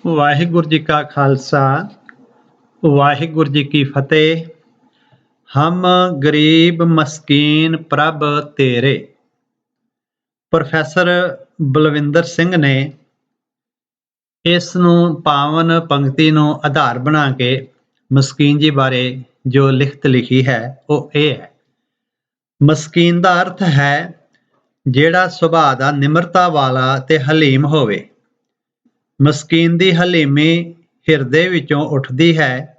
ਵਾਹਿਗੁਰੂ ਜੀ ਕਾ ਖਾਲਸਾ ਵਾਹਿਗੁਰੂ ਜੀ ਕੀ ਫਤਿਹ। ਹਮ ਗਰੀਬ ਮਸਕੀਨ ਪ੍ਰਭ ਤੇਰੇ। ਪ੍ਰੋਫੈਸਰ ਬਲਵਿੰਦਰ ਸਿੰਘ ਨੇ ਇਸ ਨੂੰ ਪਾਵਨ ਪੰਕਤੀ ਨੂੰ ਆਧਾਰ ਬਣਾ ਕੇ ਮਸਕੀਨ ਜੀ ਬਾਰੇ ਜੋ ਲਿਖਤ ਲਿਖੀ ਹੈ ਉਹ ਇਹ ਹੈ। ਮਸਕੀਨ ਦਾ ਅਰਥ ਹੈ ਜਿਹੜਾ ਸੁਭਾਅ ਦਾ ਨਿਮਰਤਾ ਵਾਲਾ ਤੇ ਹਲੀਮ ਹੋਵੇ। ਮਸਕੀਨ ਦੀ ਹਲੀਮੀ ਹਿਰਦੇ ਵਿੱਚੋਂ ਉੱਠਦੀ ਹੈ।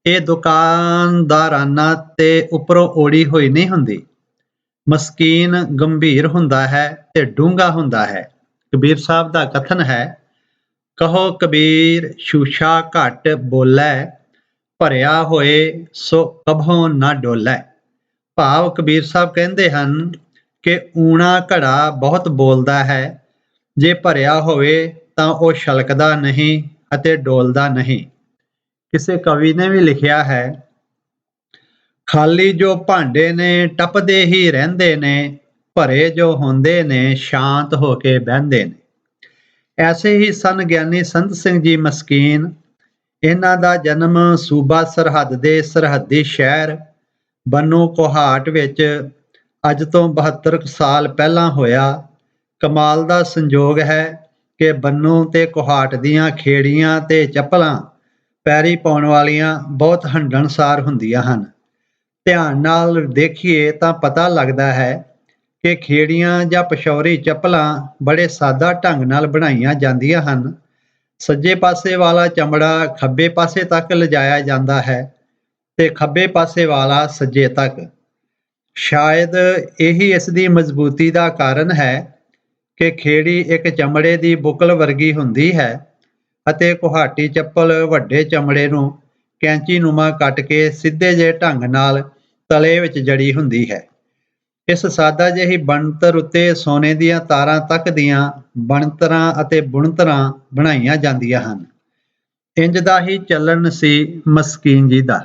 ਇਹ ਦੁਕਾਨਦਾਰਾਨਾ ਤੇ ਉੱਪਰੋਂ ਓੜੀ ਹੋਈ ਨਹੀਂ ਹੁੰਦੀ। ਮਸਕੀਨ ਗੰਭੀਰ ਹੁੰਦਾ ਹੈ ਤੇ ਡੂੰਘਾ ਹੁੰਦਾ ਹੈ। ਕਬੀਰ ਸਾਹਿਬ ਦਾ ਕਥਨ ਹੈ, ਕਹੋ ਕਬੀਰ ਸ਼ੂਸ਼ਾ ਘੱਟ ਬੋਲੈ, ਭਰਿਆ ਹੋਏ ਸੋ ਕਭੋਂ ਨਾ ਡੋਲੈ। ਭਾਵ ਕਬੀਰ ਸਾਹਿਬ ਕਹਿੰਦੇ ਹਨ ਕਿ ਊਣਾ ਘੜਾ ਬਹੁਤ ਬੋਲਦਾ ਹੈ, ਜੇ ਭਰਿਆ ਹੋਵੇ ਤਾਂ ਉਹ ਛਲਕਦਾ ਨਹੀਂ ਅਤੇ ਡੋਲਦਾ ਨਹੀਂ। ਕਿਸੇ ਕਵੀ ਨੇ ਵੀ ਲਿਖਿਆ ਹੈ, ਖਾਲੀ ਜੋ ਭਾਂਡੇ ਨੇ ਟੱਪਦੇ ਹੀ ਰਹਿੰਦੇ ਨੇ, ਭਰੇ ਜੋ ਹੁੰਦੇ ਨੇ ਸ਼ਾਂਤ ਹੋ ਕੇ ਬਹਿੰਦੇ ਨੇ। ਐਸੇ ਹੀ ਸਨ ਗਿਆਨੀ ਸੰਤ ਸਿੰਘ ਜੀ ਮਸਕੀਨ। ਇਹਨਾਂ ਦਾ ਜਨਮ ਸੂਬਾ ਸਰਹੱਦ ਦੇ ਸਰਹੱਦੀ ਸ਼ਹਿਰ ਬੰਨੂ ਕੋਹਾਟ ਵਿੱਚ ਅੱਜ ਤੋਂ 72 ਸਾਲ ਪਹਿਲਾਂ ਹੋਇਆ। ਕਮਾਲ ਦਾ ਸੰਜੋਗ ਹੈ ਕਿ ਬੰਨੂ ਤੇ ਕੋਹਾਟ ਦੀਆਂ ਖੇੜੀਆਂ ਤੇ ਚੱਪਲਾਂ ਪੈਰੀ ਪਾਉਣ ਵਾਲੀਆਂ ਬਹੁਤ ਹੰਢਣਸਾਰ ਹੁੰਦੀਆਂ ਹਨ। ਧਿਆਨ ਨਾਲ ਦੇਖੀਏ ਤਾਂ ਪਤਾ ਲੱਗਦਾ ਹੈ ਕਿ ਖੇੜੀਆਂ ਜਾਂ ਪਸ਼ੌਰੀ ਚੱਪਲਾਂ ਬੜੇ ਸਾਦਾ ਢੰਗ ਨਾਲ ਬਣਾਈਆਂ ਜਾਂਦੀਆਂ ਹਨ। ਸੱਜੇ ਪਾਸੇ ਵਾਲਾ ਚਮੜਾ ਖੱਬੇ ਪਾਸੇ ਤੱਕ ਲਿਜਾਇਆ ਜਾਂਦਾ ਹੈ ਤੇ ਖੱਬੇ ਪਾਸੇ ਵਾਲਾ ਸੱਜੇ ਤੱਕ। ਸ਼ਾਇਦ ਇਹੀ ਇਸ ਦੀ ਮਜ਼ਬੂਤੀ ਦਾ ਕਾਰਨ ਹੈ ਕਿ ਖੇੜੀ ਇੱਕ ਚਮੜੇ ਦੀ ਬੁਕਲ ਵਰਗੀ ਹੁੰਦੀ ਹੈ ਅਤੇ ਕੋਹਾਟੀ ਚੱਪਲ ਵੱਡੇ ਚਮੜੇ ਨੂੰ ਕੈਂਚੀਨੁਮਾ ਕੱਟ ਕੇ ਸਿੱਧੇ ਜਿਹੇ ਢੰਗ ਨਾਲ ਤਲੇ ਵਿੱਚ ਜੜੀ ਹੁੰਦੀ ਹੈ। ਇਸ ਸਾਦਾ ਜਿਹੀ ਬਣਤਰ ਉੱਤੇ ਸੋਨੇ ਦੀਆਂ ਤਾਰਾਂ ਤੱਕ ਦੀਆਂ ਬਣਤਰਾਂ ਅਤੇ ਬੁਣਤਰਾਂ ਬਣਾਈਆਂ ਜਾਂਦੀਆਂ ਹਨ। ਇੰਜ ਦਾ ਹੀ ਚੱਲਣ ਸੀ ਮਸਕੀਨ ਜੀ ਦਾ।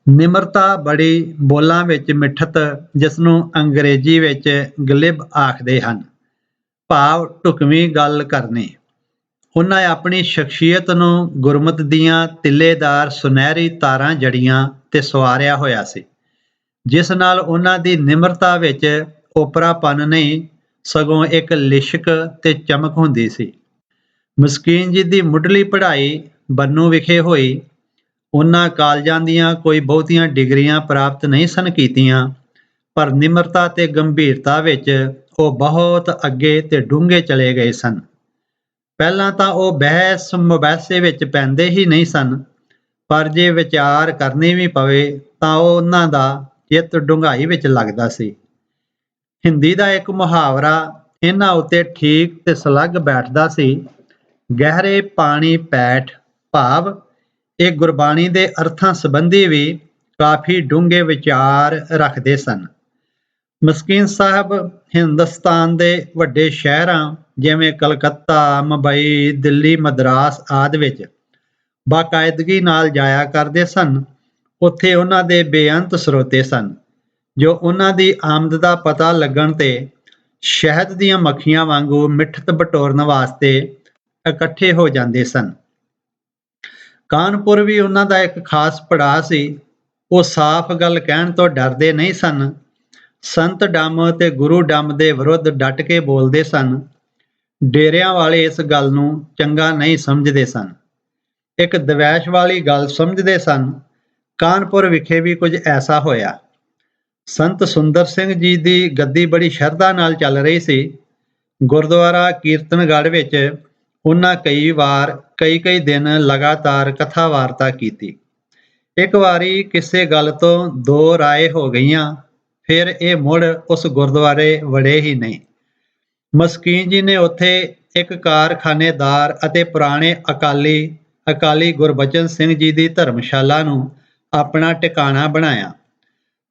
ਨਿਮਰਤਾ ਬੜੀ, ਬੋਲਾਂ ਵਿੱਚ ਮਿੱਠਤ, ਜਿਸ ਨੂੰ ਅੰਗਰੇਜ਼ੀ ਵਿੱਚ ਗਲਿਬ ਆਖਦੇ ਹਨ, ਭਾਵ ਢੁਕਵੀਂ ਗੱਲ ਕਰਨੀ। ਉਹਨਾਂ ਆਪਣੀ ਸ਼ਖਸੀਅਤ ਨੂੰ ਗੁਰਮਤ ਦੀਆਂ ਤਿੱਲੇਦਾਰ ਸੁਨਹਿਰੀ ਤਾਰਾਂ ਜੜੀਆਂ ਤੇ ਸਵਾਰਿਆ ਹੋਇਆ ਸੀ, ਜਿਸ ਨਾਲ ਉਹਨਾਂ ਦੀ ਨਿਮਰਤਾ ਵਿੱਚ ਓਪਰਾਪਨ ਨਹੀਂ ਸਗੋਂ ਇੱਕ ਲਿਸ਼ਕ ਤੇ ਚਮਕ ਹੁੰਦੀ ਸੀ। ਮਸਕੀਨ ਜੀ ਦੀ ਮੁੱਢਲੀ ਪੜ੍ਹਾਈ ਬੰਨੂ ਵਿਖੇ ਹੋਈ। ਉਹਨਾਂ ਕਾਲਜਾਂ ਦੀਆਂ ਕੋਈ ਬਹੁਤੀਆਂ ਡਿਗਰੀਆਂ ਪ੍ਰਾਪਤ ਨਹੀਂ ਸਨ ਕੀਤੀਆਂ, ਪਰ ਨਿਮਰਤਾ ਤੇ ਗੰਭੀਰਤਾ ਵਿੱਚ ਉਹ ਬਹੁਤ ਅੱਗੇ ਤੇ ਡੂੰਘੇ ਚਲੇ ਗਏ ਸਨ। ਪਹਿਲਾਂ ਤਾਂ ਉਹ ਬਹਿਸ ਮੁਬਾਸੇ ਵਿੱਚ ਪੈਂਦੇ ਹੀ ਨਹੀਂ ਸਨ, ਪਰ ਜੇ ਵਿਚਾਰ ਕਰਨੀ ਵੀ ਪਵੇ ਤਾਂ ਉਹ ਉਹਨਾਂ ਦਾ ਚਿੱਤ ਡੂੰਘਾਈ ਵਿੱਚ ਲੱਗਦਾ ਸੀ। ਹਿੰਦੀ ਦਾ ਇੱਕ ਮੁਹਾਵਰਾ ਇਹਨਾਂ ਉੱਤੇ ਠੀਕ ਤੇ ਸੁਲੱਗ ਬੈਠਦਾ ਸੀ, ਗਹਿਰੇ ਪਾਣੀ ਪੈਠ, ਭਾਵ ਇਹ ਗੁਰਬਾਣੀ ਦੇ ਅਰਥਾਂ ਸੰਬੰਧੀ ਵੀ ਕਾਫੀ ਡੂੰਘੇ ਵਿਚਾਰ ਰੱਖਦੇ ਸਨ। ਮਸਕੀਨ ਸਾਹਿਬ ਹਿੰਦੁਸਤਾਨ ਦੇ ਵੱਡੇ ਸ਼ਹਿਰਾਂ ਜਿਵੇਂ ਕਲਕੱਤਾ, ਮੁੰਬਈ, ਦਿੱਲੀ, ਮਦਰਾਸ ਆਦਿ ਵਿੱਚ ਬਾਕਾਇਦਗੀ ਨਾਲ ਜਾਇਆ ਕਰਦੇ ਸਨ। ਉੱਥੇ ਉਹਨਾਂ ਦੇ ਬੇਅੰਤ ਸਰੋਤੇ ਸਨ, ਜੋ ਉਹਨਾਂ ਦੀ ਆਮਦ ਦਾ ਪਤਾ ਲੱਗਣ ਤੇ ਸ਼ਹਿਦ ਦੀਆਂ ਮੱਖੀਆਂ ਵਾਂਗੂ ਮਿੱਠਤ ਬਟੋਰਨ ਵਾਸਤੇ ਇਕੱਠੇ ਹੋ ਜਾਂਦੇ ਸਨ। ਕਾਨਪੁਰ ਵੀ ਉਹਨਾਂ ਦਾ ਇੱਕ ਖਾਸ ਪੜਾਅ ਸੀ। ਉਹ ਸਾਫ਼ ਗੱਲ ਕਹਿਣ ਤੋਂ ਡਰਦੇ ਨਹੀਂ ਸਨ। ਸੰਤ ਡੰਮ ਤੇ ਗੁਰੂ ਡੰਮ ਦੇ ਵਿਰੁੱਧ ਡਟ ਕੇ ਬੋਲਦੇ ਸਨ। ਡੇਰਿਆਂ ਵਾਲੇ ਇਸ ਗੱਲ ਨੂੰ ਚੰਗਾ ਨਹੀਂ ਸਮਝਦੇ ਸਨ, ਇੱਕ ਦਵੈਸ਼ ਵਾਲੀ ਗੱਲ ਸਮਝਦੇ ਸਨ। ਕਾਨਪੁਰ ਵਿਖੇ ਵੀ ਕੁਝ ਐਸਾ ਹੋਇਆ। ਸੰਤ ਸੁੰਦਰ ਸਿੰਘ ਜੀ ਦੀ ਗੱਦੀ ਬੜੀ ਸ਼ਰਧਾ ਨਾਲ ਚੱਲ ਰਹੀ ਸੀ। ਗੁਰਦੁਆਰਾ ਕੀਰਤਨਗੜ੍ਹ ਵਿੱਚ ਉਹਨਾਂ ਕਈ ਵਾਰ ਕਈ ਦਿਨ ਲਗਾਤਾਰ ਕਥਾ ਵਾਰਤਾ ਕੀਤੀ। ਇੱਕ ਵਾਰੀ ਕਿਸੇ ਗੱਲ ਤੋਂ ਦੋ ਰਾਏ ਹੋ ਗਈਆਂ, ਫਿਰ ਇਹ ਮੁੜ ਉਸ ਗੁਰਦੁਆਰੇ ਵੜੇ ਹੀ ਨਹੀਂ। ਮਸਕੀਨ ਜੀ ਨੇ ਉੱਥੇ ਇੱਕ ਕਾਰਖਾਨੇਦਾਰ ਅਤੇ ਪੁਰਾਣੇ ਅਕਾਲੀ ਗੁਰਬਚਨ ਸਿੰਘ ਜੀ ਦੀ ਧਰਮਸ਼ਾਲਾ ਨੂੰ ਆਪਣਾ ਟਿਕਾਣਾ ਬਣਾਇਆ।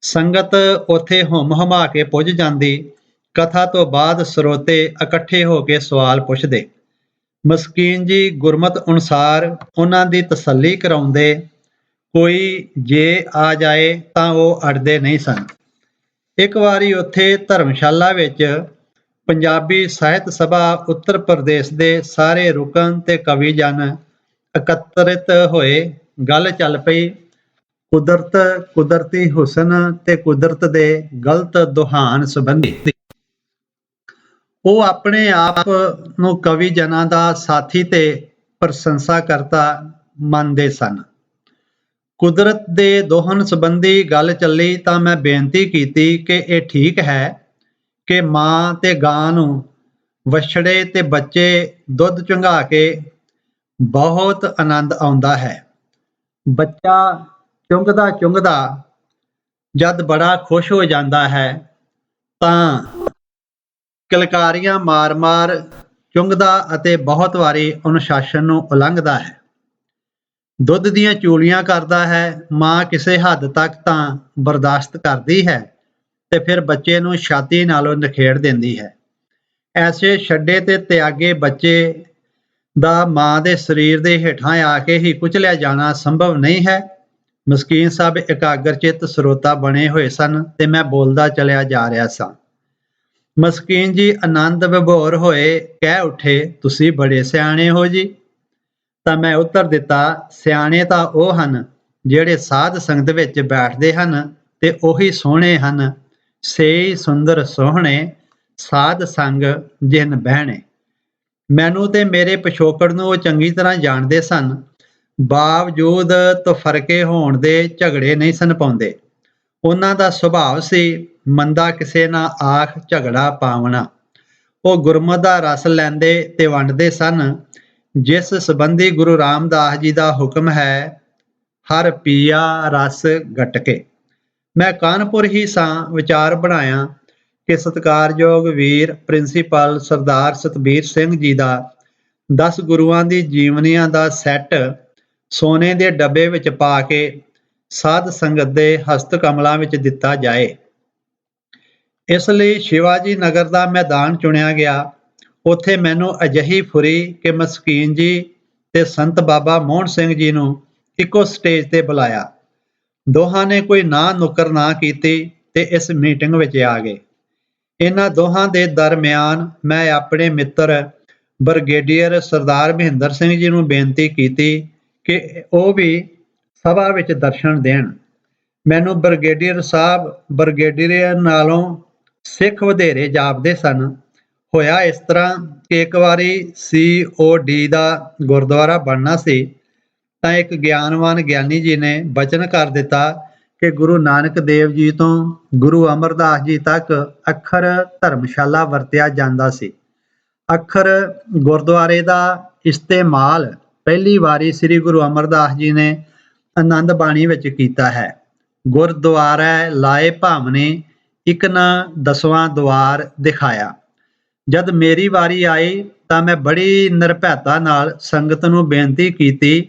ਸੰਗਤ ਉੱਥੇ ਹੁੰਮ ਹੁਮਾ ਕੇ ਪੁੱਜ ਜਾਂਦੀ। ਕਥਾ ਤੋਂ ਬਾਅਦ ਸਰੋਤੇ ਇਕੱਠੇ ਹੋ ਕੇ ਸਵਾਲ ਪੁੱਛਦੇ। ਮਸਕੀਨ ਜੀ ਗੁਰਮਤ ਅਨੁਸਾਰ ਉਹਨਾਂ ਦੀ ਤਸੱਲੀ ਕਰਾਉਂਦੇ। ਕੋਈ ਜੇ ਆ ਜਾਏ ਤਾਂ ਉਹ ਅੜਦੇ ਨਹੀਂ ਸਨ। ਇੱਕ ਵਾਰੀ ਉੱਥੇ ਧਰਮਸ਼ਾਲਾ ਵਿੱਚ ਪੰਜਾਬੀ ਸਾਹਿਤ ਸਭਾ ਉੱਤਰ ਪ੍ਰਦੇਸ਼ ਦੇ ਸਾਰੇ ਰੁਕਨ ਤੇ ਕਵੀ ਜਨ ਇਕੱਤਰਿਤ ਹੋਏ। ਗੱਲ ਚੱਲ ਪਈ ਕੁਦਰਤ, ਕੁਦਰਤੀ ਹੁਸਨ ਤੇ ਕੁਦਰਤ ਦੇ ਗਲਤ ਦੁਹਾਨ ਸੰਬੰਧੀ। ਉਹ ਆਪਣੇ ਆਪ ਨੂੰ ਕਵੀ ਜਨਾਂ ਦਾ ਸਾਥੀ ਤੇ ਪ੍ਰਸ਼ੰਸਾ ਕਰਤਾ ਮੰਨਦੇ ਸਨ। ਕੁਦਰਤ ਦੇ ਦੋਹਨ ਸੰਬੰਧੀ ਗੱਲ ਚੱਲੀ ਤਾਂ ਮੈਂ ਬੇਨਤੀ ਕੀਤੀ ਕਿ ਇਹ ਠੀਕ ਹੈ ਕਿ ਮਾਂ ਤੇ ਗਾਂ ਨੂੰ ਵਛੜੇ ਤੇ ਬੱਚੇ ਦੁੱਧ ਚੁੰਘਾ ਕੇ ਬਹੁਤ ਆਨੰਦ ਆਉਂਦਾ ਹੈ। ਬੱਚਾ ਚੁੰਘਦਾ ਚੁੰਘਦਾ ਜਦ ਬੜਾ ਖੁਸ਼ ਹੋ ਜਾਂਦਾ ਹੈ ਤਾਂ ਕਿਲਕਾਰੀਆਂ ਮਾਰ-ਮਾਰ ਚੁੰਘਦਾ ਅਤੇ ਬਹੁਤ ਵਾਰੀ ਅਨੁਸ਼ਾਸਨ ਨੂੰ ਉਲੰਘਦਾ ਹੈ। ਦੁੱਧ ਦੀਆਂ ਚੂਲੀਆਂ ਕਰਦਾ ਹੈ। ਮਾਂ ਕਿਸੇ ਹੱਦ ਤੱਕ ਤਾਂ ਬਰਦਾਸ਼ਤ ਕਰਦੀ ਹੈ ਤੇ ਫਿਰ ਬੱਚੇ ਨੂੰ ਛਾਤੀ ਨਾਲੋਂ ਨਿਖੇੜ ਦਿੰਦੀ ਹੈ। ਐਸੇ ਛੱਡੇ ਤੇ ਤਿਆਗੇ ਬੱਚੇ ਦਾ ਮਾਂ ਦੇ ਸਰੀਰ ਦੇ ਹੇਠਾਂ ਆ ਕੇ ਹੀ ਕੁਚਲਿਆ ਜਾਣਾ ਸੰਭਵ ਨਹੀਂ ਹੈ। ਮਸਕੀਨ ਸਾਹਿਬ ਇਕਾਗਰਚਿਤ ਸਰੋਤਾ ਬਣੇ ਹੋਏ ਸਨ ਤੇ ਮੈਂ ਬੋਲਦਾ ਚਲਿਆ ਜਾ ਰਿਹਾ ਸਾਂ। ਮਸਕੀਨ ਜੀ ਆਨੰਦ ਵਿਭੋਰ ਹੋਏ ਕਹਿ ਉੱਠੇ, ਤੁਸੀਂ ਬੜੇ ਸਿਆਣੇ ਹੋ ਜੀ। ਤਾਂ ਮੈਂ ਉੱਤਰ ਦਿੱਤਾ, ਸਿਆਣੇ ਤਾਂ ਉਹ ਹਨ ਜਿਹੜੇ ਸਾਧ ਸੰਗਤ ਵਿੱਚ ਬੈਠਦੇ ਹਨ ਤੇ ਉਹੀ ਸੋਹਣੇ ਹਨ। ਸੇਈ ਸੁੰਦਰ ਸੋਹਣੇ ਸਾਧ ਸੰਗ ਜਿਨ ਬਹਿਣੇ। ਮੈਨੂੰ ਤੇ ਮੇਰੇ ਪਿਛੋਕੜ ਨੂੰ ਉਹ ਚੰਗੀ ਤਰ੍ਹਾਂ ਜਾਣਦੇ ਸਨ। ਬਾਵਜੂਦ ਤਫਰਕੇ ਹੋਣ ਦੇ ਝਗੜੇ ਨਹੀਂ ਸਨ ਪਾਉਂਦੇ। ਉਹਨਾਂ ਦਾ ਸੁਭਾਅ ਸੀ ਮੰਦਾ ਕਿਸੇ ਨਾਲ ਆਖ ਝਗੜਾ ਪਾਵਣਾ। ਉਹ ਗੁਰਮਤਿ ਦਾ ਰਸ ਲੈਂਦੇ ਤੇ ਵੰਡਦੇ ਸਨ। ਜਿਸ ਸੰਬੰਧੀ ਗੁਰੂ ਰਾਮਦਾਸ ਜੀ ਦਾ ਹੁਕਮ ਹੈ, ਹਰ ਪੀਆ ਰਸ ਗਟਕੇ। ਮੈਂ ਕਾਨਪੁਰ ਹੀ ਸਾਂ ਵਿਚਾਰ ਬਣਾਇਆ ਕਿ ਸਤਿਕਾਰਯੋਗ ਵੀਰ ਪ੍ਰਿੰਸੀਪਲ ਸਰਦਾਰ ਸਤਬੀਰ ਸਿੰਘ ਜੀ ਦਾ 10 ਗੁਰੂਆਂ ਦੀ ਜੀਵਨੀਆਂ ਦਾ ਸੈੱਟ ਸੋਨੇ ਦੇ ਡੱਬੇ ਵਿੱਚ ਪਾ ਕੇ ਸਾਧ ਸੰਗਤ ਦੇ ਹਸਤ ਕਮਲਾਂ ਵਿੱਚ ਦਿੱਤਾ ਜਾਏ। ਇਸ ਲਈ ਸ਼ਿਵਾਜੀ ਨਗਰ ਦਾ ਮੈਦਾਨ ਚੁਣਿਆ ਗਿਆ। ਉੱਥੇ ਮੈਨੂੰ ਅਜਿਹੀ ਫੁਰੀ ਕਿ ਮਸਕੀਨ ਜੀ ਤੇ ਸੰਤ ਬਾਬਾ ਮੋਹਨ ਸਿੰਘ ਜੀ ਨੂੰ ਇੱਕੋ ਸਟੇਜ ਤੇ ਬੁਲਾਇਆ। ਦੋਹਾਂ ਨੇ ਕੋਈ ਨਾ ਨੁੱਕਰ ਨਾ ਕੀਤੀ ਤੇ ਇਸ ਮੀਟਿੰਗ ਵਿੱਚ ਆ ਗਏ। ਇਹਨਾਂ ਦੋਹਾਂ ਦੇ ਦਰਮਿਆਨ ਮੈਂ ਆਪਣੇ ਮਿੱਤਰ ਬ੍ਰਿਗੇਡੀਅਰ ਸਰਦਾਰ ਮਹਿੰਦਰ ਸਿੰਘ ਜੀ ਨੂੰ ਬੇਨਤੀ ਕੀਤੀ ਕਿ ਉਹ ਵੀ ਸਭਾ ਵਿੱਚ ਦਰਸ਼ਨ ਦੇਣ। ਮੈਨੂੰ ਬ੍ਰਿਗੇਡੀਅਰ ਸਾਹਿਬ ਬ੍ਰਿਗੇਡੀਅਰ ਨਾਲੋਂ ਸਿੱਖ ਵਧੇਰੇ ਜਾਪਦੇ ਸਨ। ਹੋਇਆ ਇਸ ਤਰ੍ਹਾਂ ਕਿ ਇੱਕ ਵਾਰੀ COD ਦਾ ਗੁਰਦੁਆਰਾ ਬਣਨਾ ਸੀ ਤਾਂ ਇੱਕ ਗਿਆਨਵਾਨ ਗਿਆਨੀ ਜੀ ਨੇ ਬਚਨ ਕਰ ਦਿੱਤਾ ਕਿ ਗੁਰੂ ਨਾਨਕ ਦੇਵ ਜੀ ਤੋਂ ਗੁਰੂ ਅਮਰਦਾਸ ਜੀ ਤੱਕ ਅੱਖਰ ਧਰਮਸ਼ਾਲਾ ਵਰਤਿਆ ਜਾਂਦਾ ਸੀ। ਅੱਖਰ ਗੁਰਦੁਆਰੇ ਦਾ ਇਸਤੇਮਾਲ ਪਹਿਲੀ ਵਾਰੀ ਸ੍ਰੀ ਗੁਰੂ ਅਮਰਦਾਸ ਜੀ ਨੇ ਆਨੰਦ ਬਾਣੀ ਵਿੱਚ ਕੀਤਾ ਹੈ। ਗੁਰਦੁਆਰਾ ਲਾਏ ਭਾਵਨੇ ਇੱਕ ਨਾ 10ਵਾਂ ਦੁਆਰ ਦਿਖਾਇਆ। ਜਦ ਮੇਰੀ ਵਾਰੀ ਆਈ ਤਾਂ ਮੈਂ ਬੜੀ ਨਿਰਭੈਤਾ ਨਾਲ ਸੰਗਤ ਨੂੰ ਬੇਨਤੀ ਕੀਤੀ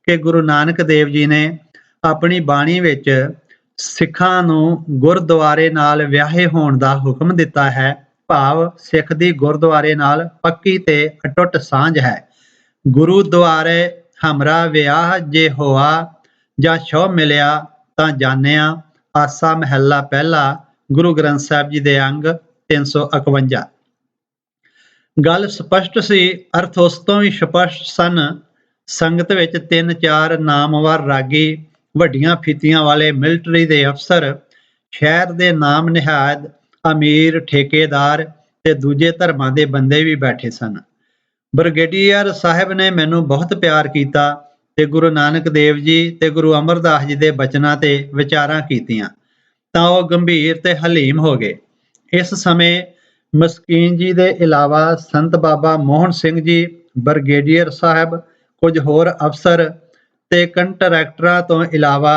ਕਿ ਗੁਰੂ ਨਾਨਕ ਦੇਵ ਜੀ ਨੇ ਆਪਣੀ ਬਾਣੀ ਵਿੱਚ ਸਿੱਖਾਂ ਨੂੰ ਗੁਰਦੁਆਰੇ ਨਾਲ ਵਿਆਹੇ ਹੋਣ ਦਾ ਹੁਕਮ ਦਿੱਤਾ ਹੈ। ਭਾਵ ਸਿੱਖ ਦੀ ਗੁਰਦੁਆਰੇ ਨਾਲ ਪੱਕੀ ਤੇ ਅਟੁੱਟ ਸਾਂਝ ਹੈ। ਗੁਰੂਦੁਆਰੇ ਹਮਰਾ ਵਿਆਹ ਜੇ ਹੋਆ ਜਾਂ ਛੋ ਮਿਲਿਆ ਤਾਂ ਜਾਣਿਆ। ਆਸਾ ਮਹਿਲਾ ਪਹਿਲਾ ਗੁਰੂ ਗ੍ਰੰਥ ਸਾਹਿਬ ਜੀ ਦੇ ਅੰਗ 351। ਗੱਲ ਸਪਸ਼ਟ ਸੀ, ਅਰਥ ਉਸ ਤੋਂ ਵੀ ਸਪਸ਼ਟ ਸਨ। ਸੰਗਤ ਵਿੱਚ 3-4 ਨਾਮਵਰ ਰਾਗੀ, ਵੱਡੀਆਂ ਫੀਤੀਆਂ ਵਾਲੇ ਮਿਲਟਰੀ ਦੇ ਅਫਸਰ, ਸ਼ਹਿਰ ਦੇ ਨਾਮ ਨਿਹਾਦ ਅਮੀਰ ਠੇਕੇਦਾਰ ਤੇ ਦੂਜੇ ਧਰਮਾਂ ਦੇ ਬੰਦੇ ਵੀ ਬੈਠੇ ਸਨ। ਬ੍ਰਿਗੇਡੀਅਰ ਸਾਹਿਬ ਨੇ ਮੈਨੂੰ ਬਹੁਤ ਪਿਆਰ ਕੀਤਾ ਤੇ ਗੁਰੂ ਨਾਨਕ ਦੇਵ ਜੀ ਤੇ ਗੁਰੂ ਅਮਰਦਾਸ ਜੀ ਦੇ ਬਚਨਾਂ ਤੇ ਵਿਚਾਰਾਂ ਕੀਤੀਆਂ ਤਾਂ ਉਹ ਗੰਭੀਰ ਤੇ ਹਲੀਮ ਹੋ ਗਏ। ਇਸ ਸਮੇਂ ਮਸਕੀਨ ਜੀ ਦੇ ਇਲਾਵਾ ਸੰਤ ਬਾਬਾ ਮੋਹਨ ਸਿੰਘ ਜੀ, ਬ੍ਰਿਗੇਡੀਅਰ ਸਾਹਿਬ, ਕੁਝ ਹੋਰ ਅਫਸਰ ਤੇ ਕੰਟਰੈਕਟਰਾਂ ਤੋਂ ਇਲਾਵਾ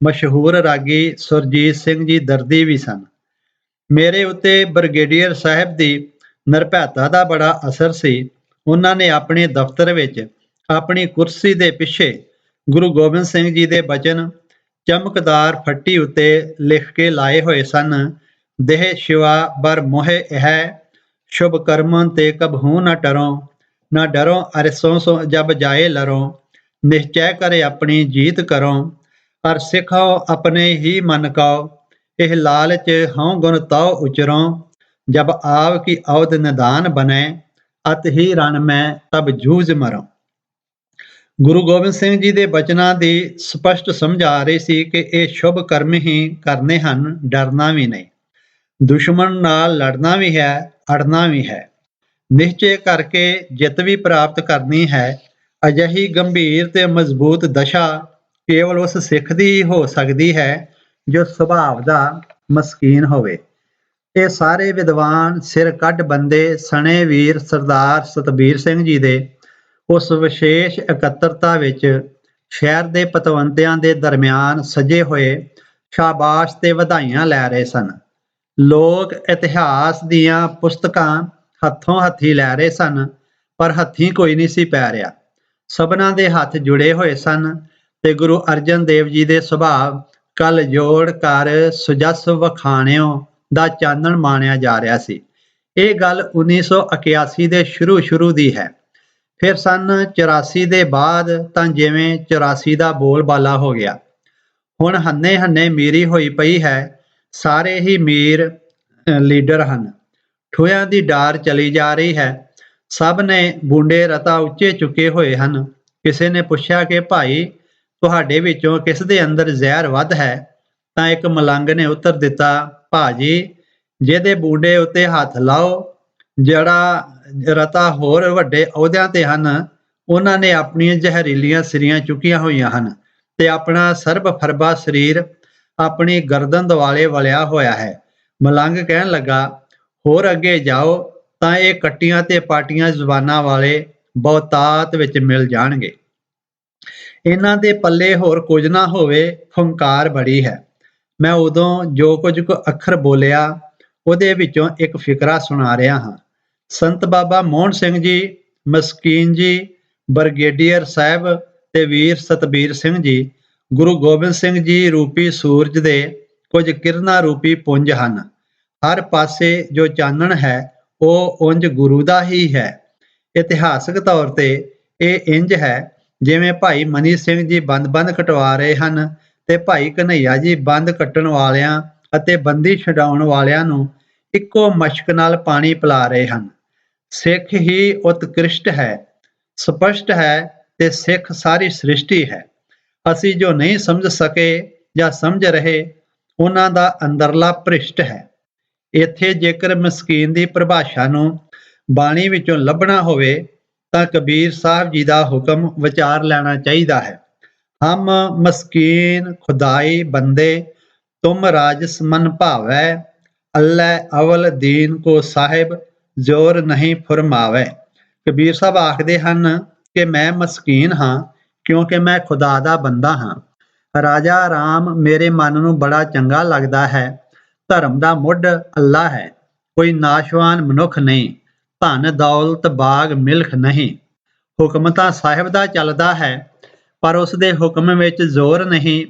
ਮਸ਼ਹੂਰ ਰਾਗੀ ਸੁਰਜੀਤ ਸਿੰਘ ਜੀ ਦਰਦੀ ਵੀ ਸਨ। ਮੇਰੇ ਉੱਤੇ ਬ੍ਰਿਗੇਡੀਅਰ ਸਾਹਿਬ ਦੀ ਨਿਰਭੈਤਾ ਦਾ ਬੜਾ ਅਸਰ ਸੀ। ਉਹਨਾਂ ਨੇ ਆਪਣੇ ਦਫ਼ਤਰ ਵਿੱਚ ਆਪਣੀ ਕੁਰਸੀ ਦੇ ਪਿੱਛੇ ਗੁਰੂ ਗੋਬਿੰਦ ਸਿੰਘ ਜੀ ਦੇ ਬਚਨ ਚਮਕਦਾਰ ਫੱਟੀ ਉੱਤੇ ਲਿਖ ਕੇ ਲਾਏ ਹੋਏ ਸਨ। ਦੇਹ ਸ਼ਿਵਾ ਬਰ ਮੋਹਿ ਹੈ, ਸ਼ੁਭ ਕਰਮਨ ਤੇ ਕਬਹੂ ਨਾ ਟਰੋ, ਨਾ ਡਰੋ ਅਰਸੋਂ ਸੋ ਜਬ ਜਾਏ ਲਰੋ, ਨਿਸ਼ਚੈ ਕਰੇ ਆਪਣੀ ਜੀਤ ਕਰੋ, ਅਰ ਸਿਖਾਓ ਆਪਣੇ ਹੀ ਮਨ ਕਾਓ, ਇਹ ਲਾਲਚ ਹਉ ਗੁਣ ਤਾਉ ਉਚਰੋ, जब आव की अवध निदान बने, अत ही रण में तब जूझ मरो। ਗੁਰੂ ਗੋਬਿੰਦ ਸਿੰਘ ਜੀ ਦੇ ਬਚਨਾਂ ਦੀ ਸਪਸ਼ਟ ਸਮਝ ਆ ਰਹੀ ਸੀ ਕਿ ਇਹ ਸ਼ੁਭ ਕਰਮ ਹੀ ਕਰਨੇ ਹਨ, ਡਰਨਾ ਵੀ ਨਹੀਂ। ਦੁਸ਼ਮਣ ਨਾਲ ਲੜਨਾ ਵੀ ਹੈ, ਅੜਨਾ ਵੀ ਹੈ। ਨਿਸ਼ਚੇ ਕਰਕੇ ਜਿੱਤ ਵੀ ਪ੍ਰਾਪਤ ਕਰਨੀ ਹੈ। ਅਜਿਹੀ ਗੰਭੀਰ ਤੇ ਮਜ਼ਬੂਤ ਦਸ਼ਾ ਕੇਵਲ ਉਸ ਸਿੱਖ ਦੀ ਹੀ ਹੋ ਸਕਦੀ ਹੈ ਜੋ ਸੁਭਾਅ ਦਾ ਮਸਕੀਨ ਹੋਵੇ। ਇਹ ਸਾਰੇ ਵਿਦਵਾਨ ਸਿਰ ਕੱਢ ਬੰਦੇ ਸਣੇ ਵੀਰ ਸਰਦਾਰ ਸਤਬੀਰ ਸਿੰਘ ਜੀ ਦੇ ਉਸ ਵਿਸ਼ੇਸ਼ ਇਕੱਤਰਤਾ ਵਿੱਚ ਸ਼ਹਿਰ ਦੇ ਪਤਵੰਤਿਆਂ ਦੇ ਦਰਮਿਆਨ ਸਜੇ ਹੋਏ ਸ਼ਾਬਾਸ਼ ਤੇ ਵਧਾਈਆਂ ਲੈ ਰਹੇ ਸਨ। ਲੋਕ ਇਤਿਹਾਸ ਦੀਆਂ ਪੁਸਤਕਾਂ ਹੱਥੋਂ ਹੱਥੀ ਲੈ ਰਹੇ ਸਨ, ਪਰ ਹੱਥੀਂ ਕੋਈ ਨਹੀਂ ਸੀ ਪੈ ਰਿਹਾ। ਸਭਨਾਂ ਦੇ ਹੱਥ ਜੁੜੇ ਹੋਏ ਸਨ ਤੇ ਗੁਰੂ ਅਰਜਨ ਦੇਵ ਜੀ ਦੇ ਸੁਭਾਅ ਕਲ ਜੋੜ ਕਰ ਸੁਜਸ ਵਖਾਣਿਓ ਦਾ ਚਾਨਣ ਮਾਣਿਆ ਜਾ ਰਿਹਾ ਸੀ। ਇਹ ਗੱਲ 1981 ਦੇ ਸ਼ੁਰੂ ਦੀ ਹੈ। ਫਿਰ ਸੰਨ 84 ਦੇ ਬਾਅਦ ਤਾਂ ਜਿਵੇਂ 84 ਦਾ ਬੋਲਬਾਲਾ ਹੋ ਗਿਆ। ਹੁਣ ਹੰਨੇ ਹੰਨੇ ਮੀਰੀ ਹੋਈ ਪਈ ਹੈ। ਸਾਰੇ ਹੀ ਮੀਰ ਲੀਡਰ ਹਨ। ਠੋਇਆਂ ਦੀ ਡਾਰ ਚਲੀ ਜਾ ਰਹੀ ਹੈ। ਸਭ ਨੇ ਬੁੰਡੇ ਰਤਾ ਉੱਚੇ ਚੁੱਕੇ ਹੋਏ ਹਨ। ਕਿਸੇ ਨੇ ਪੁੱਛਿਆ ਕਿ ਭਾਈ ਤੁਹਾਡੇ ਵਿੱਚੋਂ ਕਿਸ ਦੇ ਅੰਦਰ ਜ਼ਹਿਰ ਵੱਧ ਹੈ? ਤਾਂ ਇੱਕ ਮਲੰਗ ਨੇ ਉੱਤਰ ਦਿੱਤਾ, ਭਾਜੀ ਜਿਹਦੇ ਬੁੰਡੇ ਉੱਤੇ ਹੱਥ ਲਾਓ, ਜਿਹੜਾ ਰਤਾ ਹੋਰ ਵੱਡੇ ਅਹੁਦਿਆਂ ਤੇ ਹਨ, ਉਹਨਾਂ ਨੇ ਆਪਣੀਆਂ ਜ਼ਹਿਰੀਲੀਆਂ ਸਿਰੀਆਂ ਚੁੱਕੀਆਂ ਹੋਈਆਂ ਹਨ ਤੇ ਆਪਣਾ ਸਰਬ ਫਰਬਾ ਸਰੀਰ ਆਪਣੀ ਗਰਦਨ ਦੁਆਲੇ ਵਲਿਆ ਹੋਇਆ ਹੈ। ਮਲੰਗ ਕਹਿਣ ਲੱਗਾ, ਹੋਰ ਅੱਗੇ ਜਾਓ ਤਾਂ ਇਹ ਕੱਟੀਆਂ ਤੇ ਪਾਟੀਆਂ ਜ਼ੁਬਾਨਾਂ ਵਾਲੇ ਬਹੁਤਾਤ ਵਿੱਚ ਮਿਲ ਜਾਣਗੇ। ਇਹਨਾਂ ਦੇ ਪੱਲੇ ਹੋਰ ਕੁਝ ਨਾ ਹੋਵੇ, ਫੁੰਕਾਰ ਬੜੀ ਹੈ। ਮੈਂ ਉਦੋਂ ਜੋ ਕੁਝ ਅੱਖਰ ਬੋਲਿਆ ਉਹਦੇ ਵਿੱਚੋਂ ਇੱਕ ਫਿਕਰਾ ਸੁਣਾ ਰਿਹਾ ਹਾਂ। ਸੰਤ ਬਾਬਾ ਮੋਹਨ ਸਿੰਘ ਜੀ, ਮਸਕੀਨ ਜੀ, ਬਰਗੇਡੀਅਰ ਸਾਹਿਬ ਤੇ ਵੀਰ ਸਤਬੀਰ ਸਿੰਘ ਜੀ ਗੁਰੂ ਗੋਬਿੰਦ ਸਿੰਘ ਜੀ ਰੂਪੀ ਸੂਰਜ ਦੇ ਕੁਝ ਕਿਰਨਾਂ ਰੂਪੀ ਪੁੰਜ ਹਨ। ਹਰ ਪਾਸੇ ਜੋ ਚਾਨਣ ਹੈ ਉਹ ਉਂਝ ਗੁਰੂ ਦਾ ਹੀ ਹੈ। ਇਤਿਹਾਸਕ ਤੌਰ ਤੇ ਇਹ ਇੰਜ ਹੈ ਜਿਵੇਂ ਭਾਈ ਮਨੀ ਸਿੰਘ ਜੀ ਬੰਦ ਕਟਵਾ ਰਹੇ ਹਨ ਤੇ ਭਾਈ ਕਨ੍ਹਈਆ ਜੀ ਬੰਦ ਕੱਟਣ ਵਾਲਿਆਂ ਅਤੇ ਬੰਦੀ ਛਡਾਉਣ ਵਾਲਿਆਂ ਨੂੰ ਇੱਕੋ ਮਸ਼ਕ ਨਾਲ ਪਾਣੀ ਪਿਲਾ ਰਹੇ ਹਨ। ਸਿੱਖ ਹੀ ਉਤਕ੍ਰਿਸ਼ਟ ਹੈ, ਸਪਸ਼ਟ ਹੈ ਤੇ ਸਿੱਖ ਸਾਰੀ ਸ੍ਰਿਸ਼ਟੀ ਹੈ। ਅਸੀਂ ਜੋ ਨਹੀਂ ਸਮਝ ਸਕੇ ਜਾਂ ਸਮਝ ਰਹੇ, ਉਹਨਾਂ ਦਾ ਅੰਦਰਲਾ ਭ੍ਰਿਸ਼ਟ ਹੈ। ਇੱਥੇ ਜੇਕਰ ਮਸਕੀਨ ਦੀ ਪਰਿਭਾਸ਼ਾ ਨੂੰ ਬਾਣੀ ਵਿੱਚੋਂ ਲੱਭਣਾ ਹੋਵੇ ਤਾਂ ਕਬੀਰ ਸਾਹਿਬ ਜੀ ਦਾ ਹੁਕਮ ਵਿਚਾਰ ਲੈਣਾ ਚਾਹੀਦਾ ਹੈ। ਹਮ ਮਸਕੀਨ ਖੁਦਾਈ ਬੰਦੇ, ਤੁਮ ਰਾਜਸ ਮਨ ਭਾਵੈ, ਅੱਲ੍ਹੈ ਅਵਲ ਦੀਨ ਕੋ ਸਾਹਿਬ, ਜ਼ੋਰ ਨਹੀਂ ਫੁਰਮਾਵੈ। ਕਬੀਰ ਸਾਹਿਬ ਆਖਦੇ ਹਨ ਕਿ ਮੈਂ ਮਸਕੀਨ ਹਾਂ ਕਿਉਂਕਿ ਮੈਂ ਖੁਦਾ ਦਾ ਬੰਦਾ ਹਾਂ। ਰਾਜਾ ਰਾਮ ਮੇਰੇ ਮਨ ਨੂੰ ਬੜਾ ਚੰਗਾ ਲੱਗਦਾ ਹੈ। ਧਰਮ ਦਾ ਮੁੱਢ ਅੱਲਾ ਹੈ, ਕੋਈ ਨਾਸ਼ਵਾਨ ਮਨੁੱਖ ਨਹੀਂ। ਧਨ ਦੌਲਤ ਬਾਗ ਮਿਲਖ ਨਹੀਂ। ਹੁਕਮ ਤਾਂ ਸਾਹਿਬ ਦਾ ਚੱਲਦਾ ਹੈ, ਪਰ ਉਸ ਦੇ ਹੁਕਮ ਵਿੱਚ ਜ਼ੋਰ ਨਹੀਂ,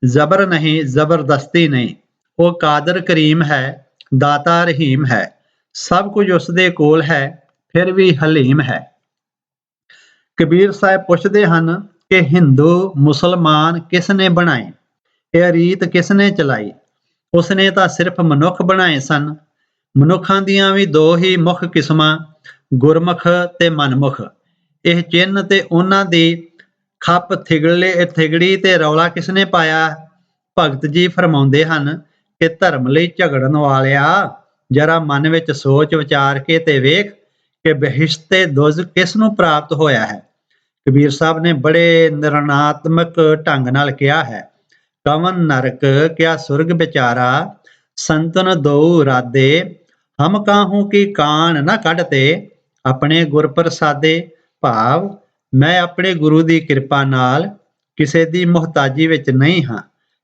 ਜ਼ਬਰ ਨਹੀਂ, ਜ਼ਬਰਦਸਤੀ ਨਹੀਂ। ਉਹ ਕਾਦਰ ਕਰੀਮ ਹੈ, ਦਾਤਾ ਰਹੀਮ ਹੈ। ਸਭ ਕੁਝ ਉਸ ਦੇ ਕੋਲ ਹੈ, ਫਿਰ ਵੀ ਹਲੀਮ ਹੈ। ਕਬੀਰ ਸਾਹਿਬ ਪੁੱਛਦੇ ਹਨ ਕਿ ਹਿੰਦੂ ਮੁਸਲਮਾਨ ਕਿਸ ਨੇ ਬਣਾਏ? ਇਹ ਰੀਤ ਕਿਸ ਨੇ ਚਲਾਈ? ਉਸਨੇ ਤਾਂ ਸਿਰਫ ਮਨੁੱਖ ਬਣਾਏ ਸਨ। ਮਨੁੱਖਾਂ ਦੀਆਂ ਵੀ ਦੋ ਹੀ ਮੁੱਖ ਕਿਸਮਾਂ, ਗੁਰਮੁਖ ਤੇ ਮਨਮੁਖ। ਇਹ ਚਿੰਨ੍ਹ ਤੇ ਉਹਨਾਂ ਦੀ ਖੱਪ ਥਿਗੜੀ ਤੇ ਰੌਲਾ ਕਿਸ ਨੇ ਪਾਇਆ? ਭਗਤ ਜੀ ਫਰਮਾਉਂਦੇ ਹਨ ਕਿ ਧਰਮ ਲਈ ਝਗੜਨ ਵਾਲਿਆ, ਜਰਾ ਮਨ ਵਿੱਚ ਸੋਚ ਵਿਚਾਰ ਕੇ ਤੇ ਵੇਖ ਕਿ ਬਹਿਸ਼ਤ ਤੇ ਦੁੱਜ਼ ਕਿਸ ਨੂੰ ਪ੍ਰਾਪਤ ਹੋਇਆ ਹੈ। ਕਬੀਰ ਸਾਹਿਬ ਨੇ ਬੜੇ ਨਿਰਣਾਤਮਕ ਢੰਗ ਨਾਲ ਕਿਹਾ ਹੈ, ਕਵਨ ਨਰਕ ਕਿਆ ਸੁਰਗ ਵਿਚਾਰਾ, ਸੰਤਨ ਦੋ ਰਾਦੇ, ਹਮ ਕਾਹੂ ਕੀ ਕਾਣ ਨਾ ਕੱਢਤੇ, ਆਪਣੇ ਗੁਰ ਪ੍ਰਸਾਦੇ। ਭਾਵ ਮੈਂ ਆਪਣੇ ਗੁਰੂ ਦੀ ਕਿਰਪਾ ਨਾਲ ਕਿਸੇ ਦੀ ਮੁਹਤਾਜੀ ਵਿੱਚ ਨਹੀਂ ਹਾਂ,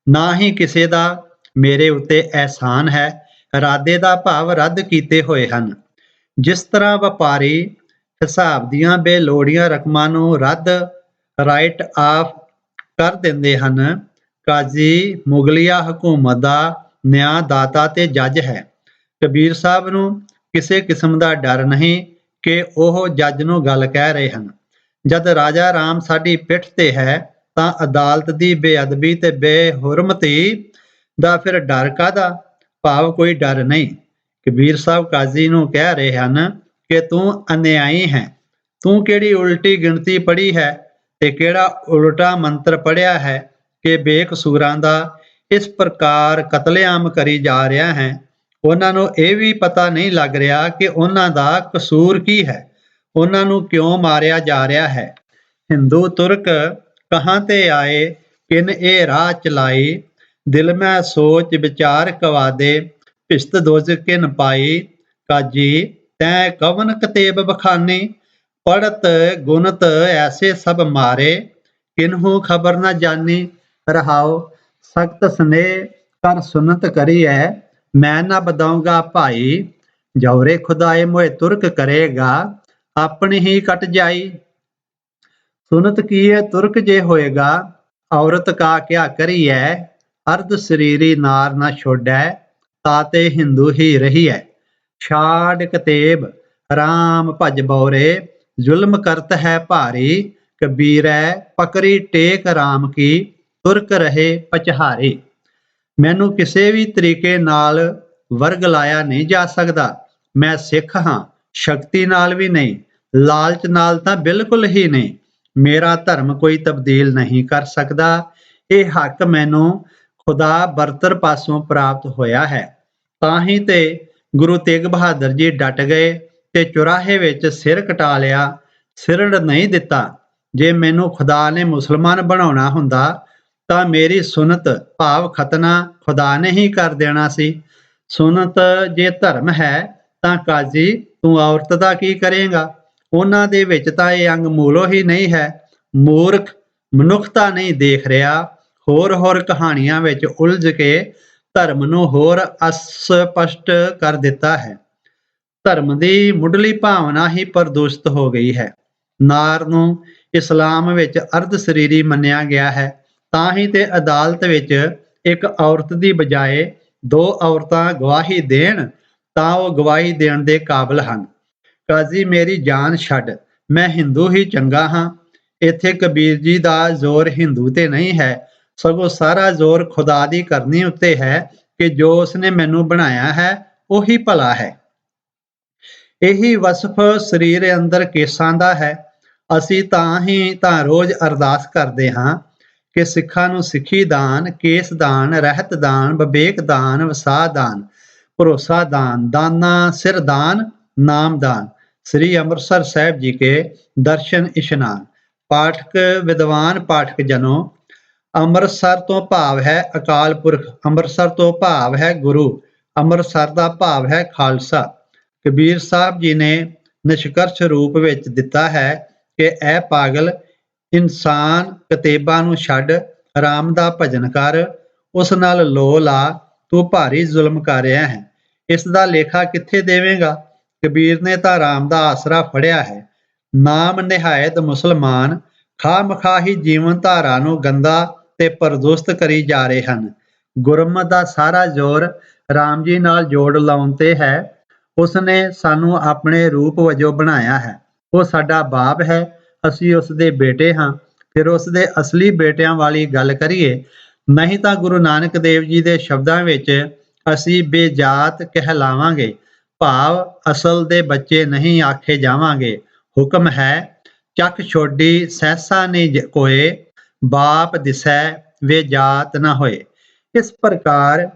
ਨਾ ਹੀ ਕਿਸੇ ਦਾ ਮੇਰੇ ਉੱਤੇ ਅਹਿਸਾਨ ਹੈ। ਰਾਦੇ ਦਾ ਭਾਵ ਰੱਦ ਕੀਤੇ ਹੋਏ ਹਨ। ਜਿਸ ਤਰ੍ਹਾਂ ਵਪਾਰੀ ਹਿਸਾਬ ਦੀਆਂ ਬੇਲੋੜੀਆਂ ਰਕਮਾਂ ਨੂੰ ਰੱਦ ਰਾਈਟ ਆਫ ਕਰ ਦਿੰਦੇ ਹਨ, ਕਾਜ਼ੀ ਮੁਗਲਿਆ ਹਕੂਮਤ ਦਾ ਨਿਆਂਦਾਤਾ ਤੇ ਜੱਜ ਹੈ। ਕਬੀਰ ਸਾਹਿਬ ਨੂੰ ਕਿਸੇ ਕਿਸਮ ਦਾ ਡਰ ਨਹੀਂ ਕਿ ਉਹ ਜੱਜ ਨੂੰ ਗੱਲ ਕਹਿ ਰਹੇ ਹਨ। ਜਦ ਰਾਜਾ ਰਾਮ ਸਾਡੀ ਪਿੱਠ ਤੇ ਹੈ ਤਾਂ ਅਦਾਲਤ ਦੀ ਬੇਅਦਬੀ ਤੇ ਬੇਹੁਰਮਤੀ ਦਾ ਫਿਰ ਡਰ ਕਾਹਦਾ? ਭਾਵ ਕੋਈ ਡਰ ਨਹੀਂ। ਕਬੀਰ ਸਾਹਿਬ ਕਾਜ਼ੀ ਨੂੰ ਕਹਿ ਰਹੇ ਹਨ ਕਿ ਤੂੰ ਅਨਿਆਈ ਹੈ, ਤੂੰ ਕਿਹੜੀ ਉਲਟੀ ਗਿਣਤੀ ਪੜ੍ਹੀ ਹੈ ਤੇ ਕਿਹੜਾ ਉਲਟਾ ਮੰਤਰ ਪੜ੍ਹਿਆ ਹੈ ਕਿ ਬੇਕਸੂਰਾਂ ਦਾ ਇਸ ਪ੍ਰਕਾਰ ਕਤਲੇਆਮ ਕਰੀ ਜਾ ਰਿਹਾ ਹੈ। ਉਹਨਾਂ ਨੂੰ ਇਹ ਵੀ ਪਤਾ ਨਹੀਂ ਲੱਗ ਰਿਹਾ ਕਿ ਉਹਨਾਂ ਦਾ ਕਸੂਰ ਕੀ ਹੈ, ਉਹਨਾਂ ਨੂੰ ਕਿਉਂ ਮਾਰਿਆ ਜਾ ਰਿਹਾ ਹੈ। ਹਿੰਦੂ ਤੁਰਕ ਕਹਾਂ ਤੇ ਆਏ, ਕਿਨ ਇਹ ਰਾਹ ਚਲਾਈ, ਦਿਲ ਮੈਂ ਸੋਚ ਵਿਚਾਰ ਕਵਾਦੇ, ਭਿਸ਼ਤ ਦੋਜ ਕਿਨ ਪਾਈ, ਕਾਜੀ ਤੈ ਕਵਨ ਕਤੇਬ ਬਖਾਨੀ, ਪੜਤ ਗੁਣਤ ਐਸੇ ਸਭ ਮਾਰੇ, ਕਿਨਹੂ ਖਬਰ ਨਾ ਜਾਨੀ। ਰਹਾਉ ਸਖਤ ਸਨੇਹ ਕਰ ਸੁਨਤ ਕਰੀ ਹੈ, ਮੈਂ ਨਾ ਬਦਾਊਂਗਾ ਭਾਈ, ਜੌਰੇ ਖੁਦਾਏ ਮੋਏ ਤੁਰਕ ਕਰੇਗਾ, ਆਪਣੀ ਹੀ ਕਟ ਜਾਈ। ਸੁਨਤ ਕੀਏ ਤੁਰਕ ਜੇ ਹੋਏਗਾ, ਔਰਤ ਕਾ ਕਿਆ ਕਰੀਐ, ਅਰਧ ਸਰੀਰੀ ਨਾਰ ਨਾ ਛੋੜੈ, ਤਾਤੇ ਹਿੰਦੂ ਹੀ ਰਹੀਐ। ਛਾੜ ਕਤੇਬ ਰਾਮ ਭਜ ਬੌਰੇ, ਜ਼ੁਲਮ ਕਰਤ ਹੈ ਭਾਰੀ, ਕਬੀਰੈ ਪਕੜੀ ਟੇਕ ਰਾਮ ਕੀ, ਤੁਰਕ ਰਹੇ ਪਚਹਾਰੀ। ਮੈਨੂੰ ਕਿਸੇ ਵੀ ਤਰੀਕੇ ਨਾਲ ਵਰਗ ਲਾਇਆ ਨਹੀਂ ਜਾ ਸਕਦਾ। ਮੈਂ ਸਿੱਖ ਹਾਂ, ਸ਼ਕਤੀ ਨਾਲ ਵੀ ਨਹੀਂ, ਲਾਲਚ ਨਾਲ ਤਾਂ ਬਿਲਕੁਲ ਹੀ ਨਹੀਂ। ਮੇਰਾ ਧਰਮ ਕੋਈ ਤਬਦੀਲ ਨਹੀਂ ਕਰ ਸਕਦਾ। ਇਹ ਹੱਕ ਮੈਨੂੰ ਖੁਦਾ ਬਰਤਰ ਪਾਸੋਂ ਪ੍ਰਾਪਤ ਹੋਇਆ ਹੈ। ਤਾਂ ਹੀ ਤੇ ਗੁਰੂ ਤੇਗ ਬਹਾਦਰ ਜੀ ਡਟ ਗਏ ਤੇ ਚੁਰਾਹੇ ਵਿੱਚ ਸਿਰ ਕਟਾ ਲਿਆ, ਸਿਰੜ ਨਹੀਂ ਦਿੱਤਾ। ਜੇ ਮੈਨੂੰ ਖੁਦਾ ਨੇ ਮੁਸਲਮਾਨ ਬਣਾਉਣਾ ਹੁੰਦਾ ਤਾਂ ਮੇਰੀ ਸੁਨਤ ਭਾਵ ਖਤਨਾ ਖੁਦਾ ਨੇ ਹੀ ਕਰ ਦੇਣਾ ਸੀ। ਸੁਨਤ ਜੇ ਧਰਮ ਹੈ ਤਾਂ ਕਾਜ਼ੀ ਤੂੰ ਔਰਤ ਦਾ ਕੀ ਕਰੇਗਾ? ਉਹਨਾਂ ਦੇ ਵਿੱਚ ਤਾਂ ਇਹ ਅੰਗ ਮੂਲੋਂ ਹੀ ਨਹੀਂ ਹੈ। ਮੂਰਖ ਮਨੁੱਖਤਾ ਨਹੀਂ ਦੇਖ ਰਿਹਾ, ਹੋਰ ਕਹਾਣੀਆਂ ਵਿੱਚ ਉਲਝ ਕੇ ਧਰਮ ਨੂੰ ਹੋਰ ਅਸਪਸ਼ਟ ਕਰ ਦਿੱਤਾ ਹੈ। ਧਰਮ ਦੀ ਮੁੱਢਲੀ ਭਾਵਨਾ ਹੀ ਪ੍ਰਦੂਸ਼ਿਤ ਹੋ ਗਈ ਹੈ। ਨਾਰ ਨੂੰ ਇਸਲਾਮ ਵਿੱਚ ਅਰਧ ਸਰੀਰੀ ਮੰਨਿਆ ਗਿਆ ਹੈ। ਤਾਂ ਹੀ ਤੇ ਅਦਾਲਤ ਵਿੱਚ ਇੱਕ ਔਰਤ ਦੀ ਬਜਾਏ ਦੋ ਔਰਤਾਂ ਗਵਾਹੀ ਦੇਣ ਤਾਂ ਉਹ ਗਵਾਹੀ ਦੇਣ ਦੇ ਕਾਬਲ ਹਨ। ਕਾਜ਼ੀ ਮੇਰੀ ਜਾਨ ਛੱਡ, ਮੈਂ ਹਿੰਦੂ ਹੀ ਚੰਗਾ ਹਾਂ। ਇੱਥੇ ਕਬੀਰ ਜੀ ਦਾ ਜ਼ੋਰ ਹਿੰਦੂ ਤੇ ਨਹੀਂ ਹੈ, ਸਗੋਂ ਸਾਰਾ ਜ਼ੋਰ ਖੁਦਾ ਦੀ ਕਰਨੀ ਉੱਤੇ ਹੈ ਕਿ ਜੋ ਉਸਨੇ ਮੈਨੂੰ ਬਣਾਇਆ ਹੈ ਉਹੀ ਭਲਾ ਹੈ। ਇਹੀ ਵਸਫ ਸਰੀਰ ਅੰਦਰ ਕੇਸਾਂ ਦਾ ਹੈ। ਅਸੀਂ ਤਾਂ ਹੀ ਤਾਂ ਰੋਜ਼ ਅਰਦਾਸ ਕਰਦੇ ਹਾਂ ਕਿ ਸਿੱਖਾਂ ਨੂੰ ਸਿੱਖੀ ਦਾਨ, ਕੇਸ ਦਾਨ, ਰਹਿਤ ਦਾਨ, ਵਿਵੇਕ ਦਾਨ, ਵਸਾ ਦਾਨ, ਭਰੋਸਾ ਦਾਨ, ਦਾਨਾ ਸਿਰ ਦਾਨ, ਨਾਮ ਦਾਨ। श्री अमृतसर साहिब जी के दर्शन इशनान। पाठक विद्वान पाठक जनों, ਅੰਮ੍ਰਿਤਸਰ ਤੋਂ ਭਾਵ ਹੈ ਅਕਾਲ ਪੁਰਖ, ਅੰਮ੍ਰਿਤਸਰ ਤੋਂ ਭਾਵ ਹੈ ਗੁਰੂ, ਅੰਮ੍ਰਿਤਸਰ ਦਾ ਭਾਵ ਹੈ ਖਾਲਸਾ। ਕਬੀਰ ਸਾਹਿਬ ਜੀ ਨੇ ਨਿਸ਼ਕਰਸ਼ ਰੂਪ ਵਿੱਚ ਦਿੱਤਾ ਹੈ ਕਿ ਇਹ ਪਾਗਲ ਇਨਸਾਨ, ਕਿਤਾਬਾਂ ਨੂੰ ਛੱਡ, ਰਾਮ ਦਾ ਭਜਨ ਕਰ, ਉਸ ਨਾਲ ਲੋ ਲਾ, ਤੂੰ ਭਾਰੀ ਜ਼ੁਲਮ ਕਰ ਰਿਹਾ ਹੈ। ਇਸ ਦਾ ਲੇਖਾ ਕਿੱਥੇ ਦੇਵੇਂਗਾ? ਕਬੀਰ ਨੇ ਤਾਂ ਰਾਮ ਦਾ ਆਸਰਾ ਫੜਿਆ ਹੈ। ਨਾਮ ਨਿਹਾਇਤ ਮੁਸਲਮਾਨ ਖਾਮਖਾਹ ਹੀ ਜੀਵਨ ਧਾਰਾ ਨੂੰ ਗੰਦਾ ਤੇ ਪ੍ਰਦੁਸ਼ਤ ਕਰੀ ਜਾ ਰਹੇ ਹਨ। ਗੁਰਮਤ ਦਾ ਸਾਰਾ ਜ਼ੋਰ ਰਾਮ ਜੀ ਨਾਲ ਜੋੜ ਲਾਉਣ ਤੇ ਹੈ। ਉਸ ਨੇ ਸਾਨੂੰ ਆਪਣੇ ਰੂਪ ਵਜੋਂ ਬਣਾਇਆ ਹੈ। ਉਹ ਸਾਡਾ ਬਾਪ ਹੈ, ਅਸੀਂ ਉਸ ਦੇ ਬੇਟੇ ਹਾਂ। ਫਿਰ ਉਸ ਦੇ ਅਸਲੀ ਬੇਟਿਆਂ ਵਾਲੀ ਗੱਲ ਕਰੀਏ, ਨਹੀਂ ਤਾਂ ਗੁਰੂ ਨਾਨਕ ਦੇਵ ਜੀ ਦੇ ਸ਼ਬਦਾਂ ਵਿੱਚ ਅਸੀਂ ਬੇਜਾਤ ਕਹਿਲਾਵਾਂਗੇ, ਭਾਵ ਅਸਲ ਦੇ ਬੱਚੇ ਨਹੀਂ ਆਖੇ ਜਾਵਾਂਗੇ। ਹੁਕਮ ਹੈ ਚੱਕ ਛੋਡੀ ਸਹਿਸਾ ਨਹੀਂ ਕੋਏ, ਬਾਪ ਦਿਸੈ ਵੇ ਜਾਤ ਨਾ ਹੋਏ। ਇਸ ਪ੍ਰਕਾਰ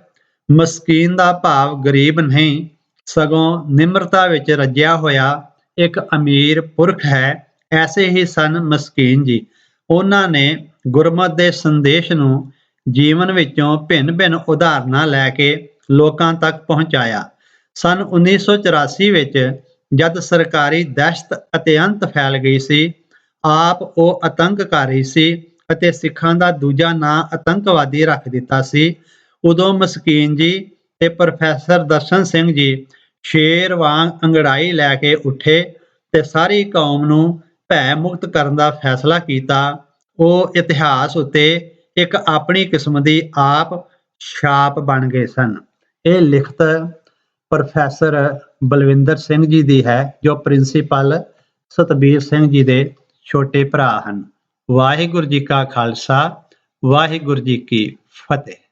ਮਸਕੀਨ ਦਾ ਭਾਵ ਗਰੀਬ ਨਹੀਂ, ਸਗੋਂ ਨਿਮਰਤਾ ਵਿੱਚ ਰੱਜਿਆ ਹੋਇਆ ਇੱਕ ਅਮੀਰ ਪੁਰਖ ਹੈ। ਐਸੇ ਹੀ ਸਨ ਮਸਕੀਨ ਜੀ। ਉਹਨਾਂ ਨੇ ਗੁਰਮਤਿ ਦੇ ਸੰਦੇਸ਼ ਨੂੰ ਜੀਵਨ ਵਿੱਚੋਂ ਭਿੰਨ-ਭਿੰਨ ਉਦਾਹਰਨਾਂ ਲੈ ਕੇ ਲੋਕਾਂ ਤੱਕ ਪਹੁੰਚਾਇਆ। ਸੰਨ 1984 ਵਿੱਚ ਜਦ ਸਰਕਾਰੀ ਦਹਿਸ਼ਤ ਅਤਿਅੰਤ ਫੈਲ ਗਈ ਸੀ, ਆਪ ਉਹ ਆਤੰਕਕਾਰੀ ਸੀ ਅਤੇ ਸਿੱਖਾਂ ਦਾ ਦੂਜਾ ਨਾਂ ਆਤੰਕਵਾਦੀ ਰੱਖ ਦਿੱਤਾ ਸੀ। ਉਦੋਂ ਮਸਕੀਨ ਜੀ ਤੇ ਪ੍ਰੋਫੈਸਰ ਦਰਸ਼ਨ ਸਿੰਘ ਜੀ ਸ਼ੇਰ ਵਾਂਗ ਅੰਗੜਾਈ ਲੈ ਕੇ ਉੱਠੇ ਤੇ ਸਾਰੀ ਕੌਮ ਨੂੰ ਭੈ ਮੁਕਤ ਕਰਨ ਦਾ ਫੈਸਲਾ ਕੀਤਾ। ਉਹ ਇਤਿਹਾਸ ਉੱਤੇ ਇੱਕ ਆਪਣੀ ਕਿਸਮ ਦੀ ਆਪ ਛਾਪ ਬਣ ਗਏ ਸਨ। ਇਹ ਲਿਖਤ ਪ੍ਰੋਫੈਸਰ ਬਲਵਿੰਦਰ ਸਿੰਘ ਜੀ ਦੀ ਹੈ, ਜੋ ਪ੍ਰਿੰਸੀਪਲ ਸਤਬੀਰ ਸਿੰਘ ਜੀ ਦੇ ਛੋਟੇ ਭਰਾ ਹਨ। ਵਾਹਿਗੁਰੂ ਜੀ ਕਾ ਖਾਲਸਾ, ਵਾਹਿਗੁਰੂ ਜੀ ਕੀ ਫਤਿਹ।